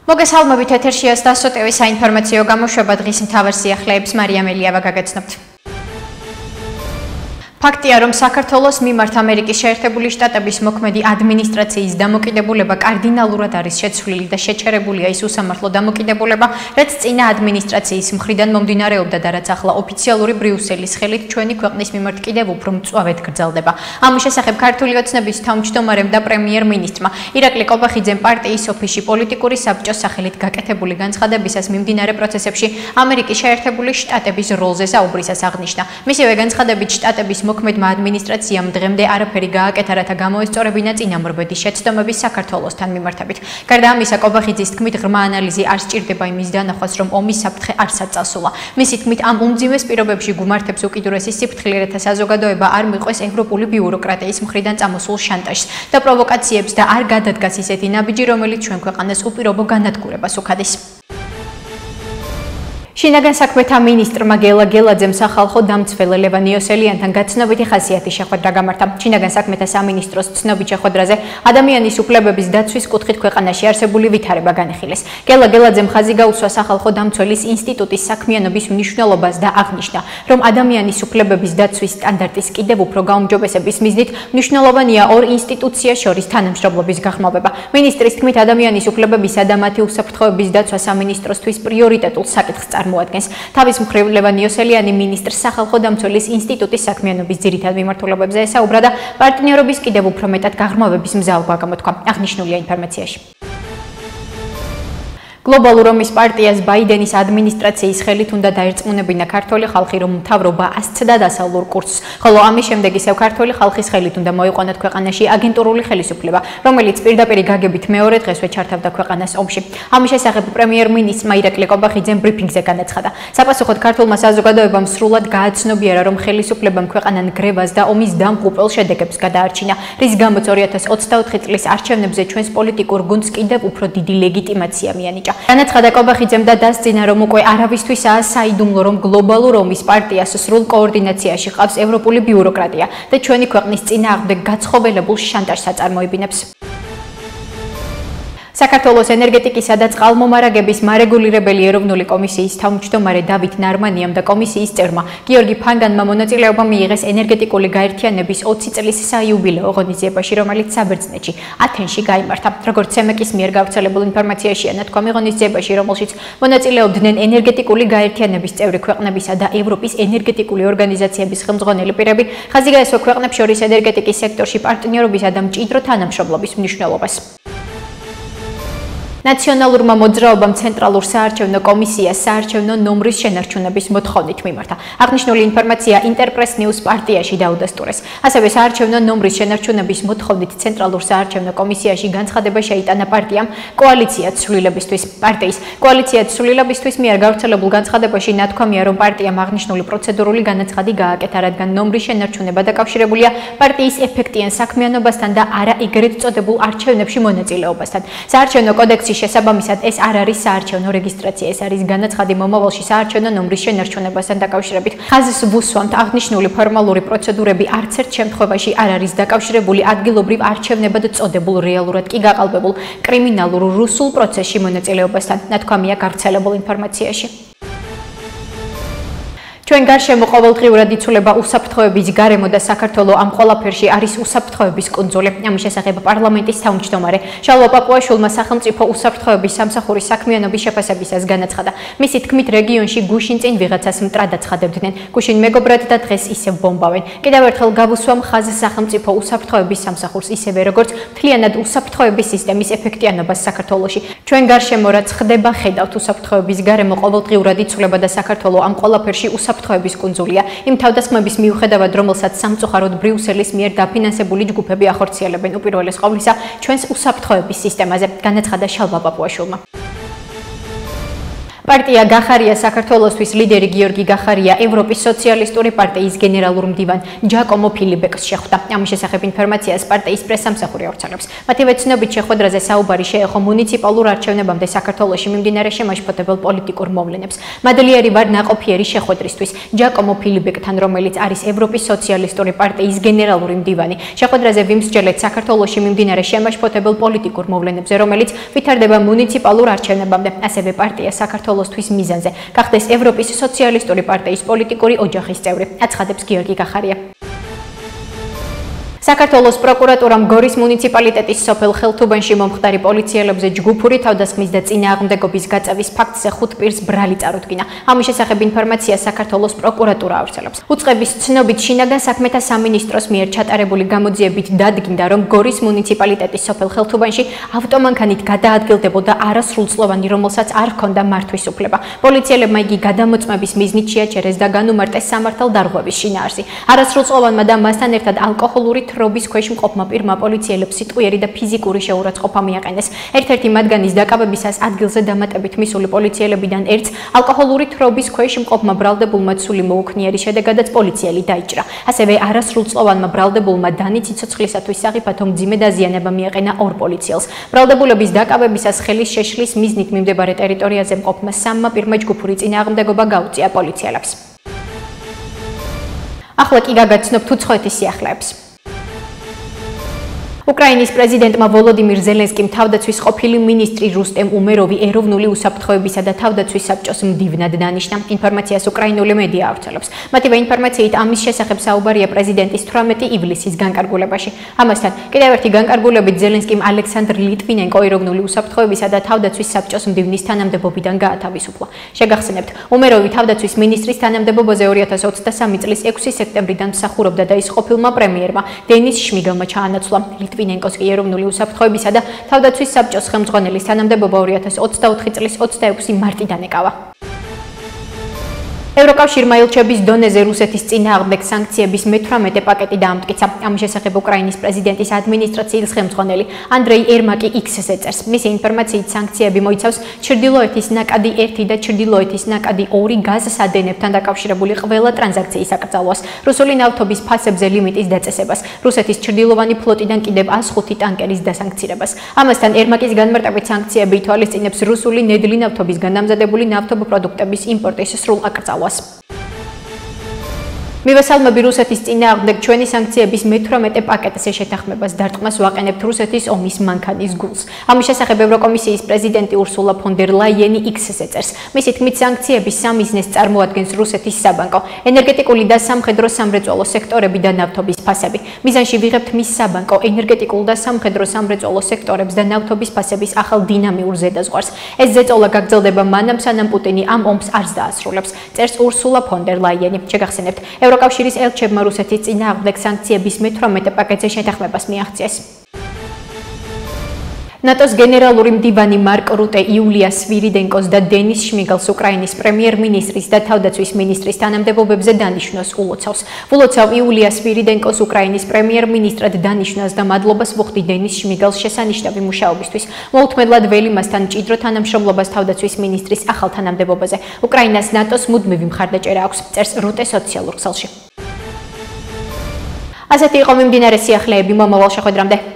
მოგესალმებით ეთერშია STASO-TV საინფორმაციო გამოშვება დღის მთავარ სიახლეებს მარიამ ელიავა გაგაცნობთ. ფაქტია, რომ საქართველოს მიმართ ამერიკის შეერთებული შტატების მოქმედი ადმინისტრაციის დამოკიდებულება კარდინალურად არის შეცვლილი და შეჩერებულია ის უსამართლო დამოკიდებულება, რაც წინა ადმინისტრაციის მხრიდან მომდინარეობდა და რაც ახლა ოფიციალური ბრიუსელის ხელით ჩვენი ქვეყნის მიმართ კიდევ უფრო მწვავედ გრძელდება. ამის შესახებ ქართული ოცნების თავმჯდომარემ და პრემიერ-მინისტრმა ირაკლი კობახიძემ პარტიის ოფისში პოლიტიკური საბჭოს სახელით გაკეთებული განცხადებისას მიმდინარე პროცესებში ამერიკის შეერთებული შტატების როლზე საუბრისას აღნიშნა. მისივე განცხადებით შტატების მოქმედმა ადმინისტრაციამ დღემდე არაფერი გააკეთა, რათა გამოესწორებინა წინამორბედი შეცდომების საქართველოსთან მიმართებით. გარდა ამისა, კობახიძის თქმით, ღრმა ანალიზი არ სჭირდება იმის დანახვას, რომ ომის საფრთხე არსად წასულა. მისი თქმით, ამ უმძიმეს პირობებში გუმართებს უკიდურესი სიფრთხილე, რათა საზოგადოება არ მიყვეს ევროპული ბიუროკრატიის მხრიდან წამოსულ შანტაჟს და პროვოკაციებს და არ გადადგას ისეთი ნაბიჯი, რომელიც ჩვენ ქვეყანას უპირობო განადგურებას უხადის. შინაგან საქმეთა მინისტრმა გელა გელაძემ სახალხო დამცველ ლევან იოსელიანთან გაცნობიტი ხასიათი შეხვედრა გამართა. შინაგან საქმეთა სამინისტროს ცნობით შეხვედრაზე ადამიანის უფლებების დაცვის კუთხით ქვეყანაში არსებული ვითარება განიხილეს. გელა გელაძემ ხაზი გაუსვა სახალხო დამცველის ინსტიტუტის საქმიანობის მნიშვნელობას და აღნიშნა, რომ ადამიანის უფლებების დაცვის სტანდარტის კიდევ უფრო გაუმჯობესების მიზნით მნიშვნელოვანია ორ ინსტიტუციას შორის თანამშრომლობის გახმოვება. მინისტრის თქმით, ადამიანის უფლებებისა და მათი უსაფრთხოების დაცვა სამინისტროსთვის პრიორიტეტულ საკითხს წარმოადგენს. თავის მხრივ ლევან იოსელიანი მინისტრს სახალხო დამცველის ინსტიტუტის საქმიანობის ძირითად მიმართულებებზე ესაუბრა და პარტნიორობის კიდევ უფრო მეტად გაღრმავების მზაობა გამოთქვა. აღნიშნულია ინფორმაციაში. გლობალურ ომის პარტიას ბაიდენის ადმინისტრაციის ხელით უნდა დაერწმუნებინა ქართველი ხალხი, რომ მთავრობა ასცდა დასავლურ კურსს, ხოლო ამის შემდეგ ისევ ქართველი ხალხის ხელით უნდა მოიყვანოთ ქვეყანაში აგენტურული ხელისუფლება, რომელიც პირდაპირ გაგებით მეორე დღესვე ჩართავდა ქვეყანას ომში. ამის შესახებ პრემიერ-მინისტრმა ირაკლი კობახიძემ ბრიფინგზე განაცხადა. საპასუხოდ ქართულმა საზოგადოებამ სრულად გააცნობიერა, რომ ხელისუფლებამ ქვეყანა ნგრევას და ომის დამღუპელ შედეგებს გადაარჩინა, რის გამოც 2024 წლის არჩევნებზე ჩვენს პოლიტიკურ გუნდს კიდევ უფრო დიდი ლეგიტიმაცია მიანიჭა. განაცხადა კობახიძემ და დასძინა, რომ უკვე არავისთვისაა საიდუმლო, რომ გლობალურ ომის პარტიას სრულ კოორდინაციაში ყავს ევროპული ბიუროკრატია და ჩვენი ქვეყნის წინააღმდეგ გაცხოველებულ შანტაჟს აწარმოებინებს. საქართველოს ენერგეტიკისა და წყალმომარაგების მარეგულირებელი ეროვნული კომისიის თავმჯდომარე დავით ნარმანიამ და კომისიის წევრმა გიორგი ფანგანმა მონაწილეობა მიიღეს ენერგეტიკული გაერთიანების 20 წლის საიუბილეო ღონისძიებაში, რომელიც საბერძნეთში, ათენში გაიმართა. როგორც CEMEC-ის მიერ გავრცელებულ ინფორმაციაშია ნათქვამი, ღონისძიებაში, რომელშიც მონაწილეობდნენ ენერგეტიკული გაერთიანების წევრი ქვეყნებისა და ევროპის ენერგეტიკული ორგანიზაციების ხელმძღვანელი პირები, ხაზი გაესვა ქვეყნებს შორის ენერგეტიკის სექტორში პარტნიორობისა და მჭიდრო თანამშრომლობის მნიშვნელობას. ნაციონალურმა მოძრაობამ ცენტრალურ საარჩევნო კომისიას საარჩევნო ნომრის შენარჩუნების მოთხოვნით მიმართა. აღნიშნული ინფორმაცია ინტერპრეს ნიუს პარტიაში დაუდასტურეს. ასევე საარჩევნო ნომრის შენარჩუნების მოთხოვნით ცენტრალურ საარჩევნო კომისიაში განცხადება შეიტანა პარტიამ კოალიცია ცვლილებისთვის მიერ გავრცელებულ განცხადებაში ნათქვამია, რომ პარტიამ აღნიშნული პროცედურული განაცხადი გააკეთა, რადგან ნომრის შენარჩუნება დაკავშირებულია პარტიის ეფექტიან საქმიანობასთან და არა ეგრეთ წოდებულ არჩევნებში მონაწილეობასთან. საარჩევნო კოდექსში შესაბამისად ეს არ არის საარჩევნო რეგისტრაცია, ეს არის განაცხადი მომავალში საარჩევნო ნომრის შენარჩუნებასთან დაკავშირებით. ხაზს ვუსვამთ, აღნიშნული ფორმალური პროცედურები არც ერთ შემთხვევაში არ არის დაკავშირებული ადგილობრივ არჩევნებად წოდებულ, რეალურად კი გაყალბებულ კრიმინალურ რუსულ პროცესში მონაწილეობასთან, ნათქვამია გავრცელებულ ინფორმაციაში. ჩვენ გარშემო ყოველდღიურად იცვლება უსაფრთხოების გარემო და საქართველო ამ ყველაფერში არის უსაფრთხოების კუნძული. ამის შესახებ პარლამენტის თავმჯდომარე შალვა პაპუაშვილმა სახელმწიფო უსაფრთხოების სამსახურის საქმიანობის შეფასებისას განაცხადა. მისი თქმით, რეგიონში გუშინ წინ ვიღაცას მტრად აცხადებდნენ, გუშინ მეგობრად და დღეს ისევ ბომბავენ. კიდევ ერთხელ გავუსვამ ხაზს სახელმწიფო უსაფრთხოების სამსახურს, ისევე როგორც მთლიანად უსაფრთხოების სისტემის ეფექტიანობას საქართველოში. ჩვენ გარშემო რაც ხდება, ხედავთ, უსაფრთხოების გარემო ყოველდღიურად იცვლება და საქართველო ამ ყველაფერში უსაფრთხოების კუნძულია, იმ თავდასხმების მიუხედავად, რომელსაც სამწუხაროდ ბრიუსელის მიერ დაფინანსებული ჯგუფები ახორციელებენ უპირველეს ყოვლისა ჩვენს უსაფრთხოების სისტემაზე, განაცხადა შალვა პაპუაშვილმა. პარტია გახარია საქართველოსთვის ლიდერი გიორგი გახარია ევროპის სოციალისტური პარტიის გენერალურ მდივან ჯაკომო ფილიბეკს შეხვდა. ამის შესახებ ინფორმაციას პარტიის პრესსამსახური ავრცელებს. მათივე ცნობით შეხვედრაზე საუბარი შეეხო მუნიციპალურ არჩევნებამდე საქართველოში მიმდინარე შემაშფოთებელ პოლიტიკურ მოვლენებს. მადლიერი ვარ ნაყოფიერი შეხვედრისთვის ჯაკომო ფილიბეკთან, რომელიც არის ევროპის სოციალისტური პარტიის გენერალური მდივანი. შეხვედრაზე ვიმსჯელეთ საქართველოში მიმდინარე შემაშფოთებელ პოლიტიკურ მოვლენებზე, რომელიც ვითარდება მუნიციპალურ არჩევნებამდე, ასევე პარტია საქართველოსთვის მიზანზე. გახდეს ევროპის სოციალისტური პარტიის პოლიტიკური ოჯახის წევრი, აცხადებს გიორგი გახარია. საქართველოს პროკურატურამ გორის მუნიციპალიტეტის სოფელ ხელთუბანში მომხდარი პოლიციელებზე ჯგუფური თავდასხმის და წინააღმდეგობის გაწევის ფაქტზე 5 პირს ბრალი წარუდგინა. ამის შესახებ ინფორმაცია საქართველოს პროკურატურა ავრცელებს. უწყების ცნობით შინაგან საქმეთა სამინისტროს მიერ ჩატარებული გამოძიებით დადგინდა, რომ გორის მუნიციპალიტეტის სოფელ ხელთუბანში ავტომანქანით გადაადგილდებოდა არასრულწლოვანი, რომელსაც არ ჰქონდა მართვის უფლება. პოლიციელებმა იგი გადამოწმების მიზნით შეაჩერეს და განუმარტეს სამართალ დარღვევის შინაარსი. არასრულწლოვანმა და მასთან ერთად ალკოჰოლური თრობის ქვეშ მყოფმა პირმა პოლიციელებს სიტყვიერი და ფიზიკური შეურაცხყოფა მიაყენეს. ერთ-ერთი მათგანის დაკავებისას ადგილზე დამატებით მისული პოლიციელებიდან ერთს ალკოჰოლური თრობის ქვეშ მყოფმა ბრალდებულმა ცული მოუქნია, რის შედეგადაც პოლიციელი დაიჭრა. ასევე არასრულწლოვანმა ბრალდებულმა დანი ციცოცხლისათვის საფათო მძიმე დაზიანება მიაყენა 2 პოლიციელს. ბრალდებულების დაკავებისას ხელის შეშლის მიზნით მიმდებარე ტერიტორიაზე მყოფმა 3 პირმა ჯგუფური წინააღმდეგობა გაუწია პოლიციელებს. ახლა კი გაგაცნობთ უცხოეთის სიახლეებს. უკრაინის პრეზიდენტმა ვოლოდიმირ ზელენსკიმ თავდაცვის ყოფილი მინისტრი რუსტემ უმეროვი ეროვნული უსაფრთხოებისა და თავდაცვის საბჭოს მდივნად დანიშნა. ინფორმაციას უკრაინული მედია ავრცელებს. მათივე ინფორმაციით ამის შესახებ საუბარია პრეზიდენტის 18 ივლისის განკარგულებაში. ამასთან კიდევ ერთი განკარგულებით ზელენსკიმ ალექსანდრ ლიტვინენკო ეროვნული უსაფრთხოებისა და თავდაცვის საბჭოს მდივნის თანამდებობიდან გაათავისუფლა. შეგახსენებთ, უმეროვი თავდაცვის მინისტრის თანამდებობაზე 2023 წლის 6 სექტემბრიდან მსახურობდა და ის ყოფილმა პრემიერმა დენის შმიგელმა ჩაანაცვლა. ლიტვინენკოს კი ეროვნული უსაფრთხოებისა და თავდაცვის საბჭოს ხელმძღვანელის თანამდებობა 2024 წლის 26 მარტიდან ეკავა. ევროკავშირმა ელჩების დონეზე რუსეთის წინააღმდეგ სანქციების მე-18 პაკეტი დაამტკიცა. ამის შესახებ უკრაინის პრეზიდენტის ადმინისტრაციის ხელმძღვანელი ანდრეი ერმაკი X-ზე წერს. მისი ინფორმაციით სანქციები მოიცავს ჩრდილოეთის ნაკადი 1 და ჩრდილოეთის ნაკადი 2 გაზსადენებთან დაკავშირებული ყველა ტრანზაქციის აკრძალვას, რუსული ნავთობის ფასებზე ლიმიტის დაწესებას, რუსეთის ჩრდილოვანი ფლოტიდან კიდევ 105 ტანკერის დასანქცირებას. ამასთან ერმაკის განმარტებით სანქციები ითვალისწინებს რუსული ნედლი ნავთობისგან დამზადებული ნავთობპროდუქტების იმპორტის სრულ აკრძალვას. მივესალმები რუსეთის წინააღმდეგ ჩვენი სანქციების მე-18 პაკეტზე შეთანხმებას დარტყმას ვაყენებთ რუსეთის ომის მანქანის გულს. ამის შესახებ ევროკომისიის პრეზიდენტი ურსულა ფონ დერ ლაიენი X-ზე წერს. მისი თქმით, სანქციების სამიზნეს წარმოადგენს რუსეთის საბანკო, ენერგეტიკული და სამხედრო სამრეწველო სექტორები და ნავთობის ფასები. მიზანში ვიღებთ მის საბანკო, ენერგეტიკულ და სამხედრო სამრეწველო სექტორებს და ნავთობის ფასების ახალ დინამიურ ზედაზღვარს. ეს ზეწოლა გაგრძელდება მანამ, სანამ პუტინი ამ ომს არც დაასრულებს, წერს ურსულა ფონ დერ ლაიენი. შეგახსენებთ, ევროკავშირის ელჩებმა რუსეთის წინააღმდეგ სანქციების მე-18 პაკეტზე შეთანხმებას მიაღწიეს. ნატოს გენერალური მდივანი მარკ რუტე იულია სვირიდენკოს და დენის შმიგელს უკრაინის პრემიერ-მინისტრის და თავდაცვის მინისტრის თანამდებობებზე დანიშნოს ულოცავს. ულოცავ იულია სვირიდენკოს უკრაინის პრემიერ-მინისტრად დანიშნას და მადლობას ვუხდი დენის შმიგელს შესანიშნავი მუშაობისთვის. მოუთმენლად ველი მასთან მჭიდრო თანამშრომლობას თავდაცვის მინისტრის ახალ თანამდებობაზე. უკრაინას ნატოს მუდმივი მხარდაჭერა აქვს, წერს რუტე სოციალურ ქსელში. ასეთი იყო მიმდინარე სიახლეები მომავალ შეხვედრამდე.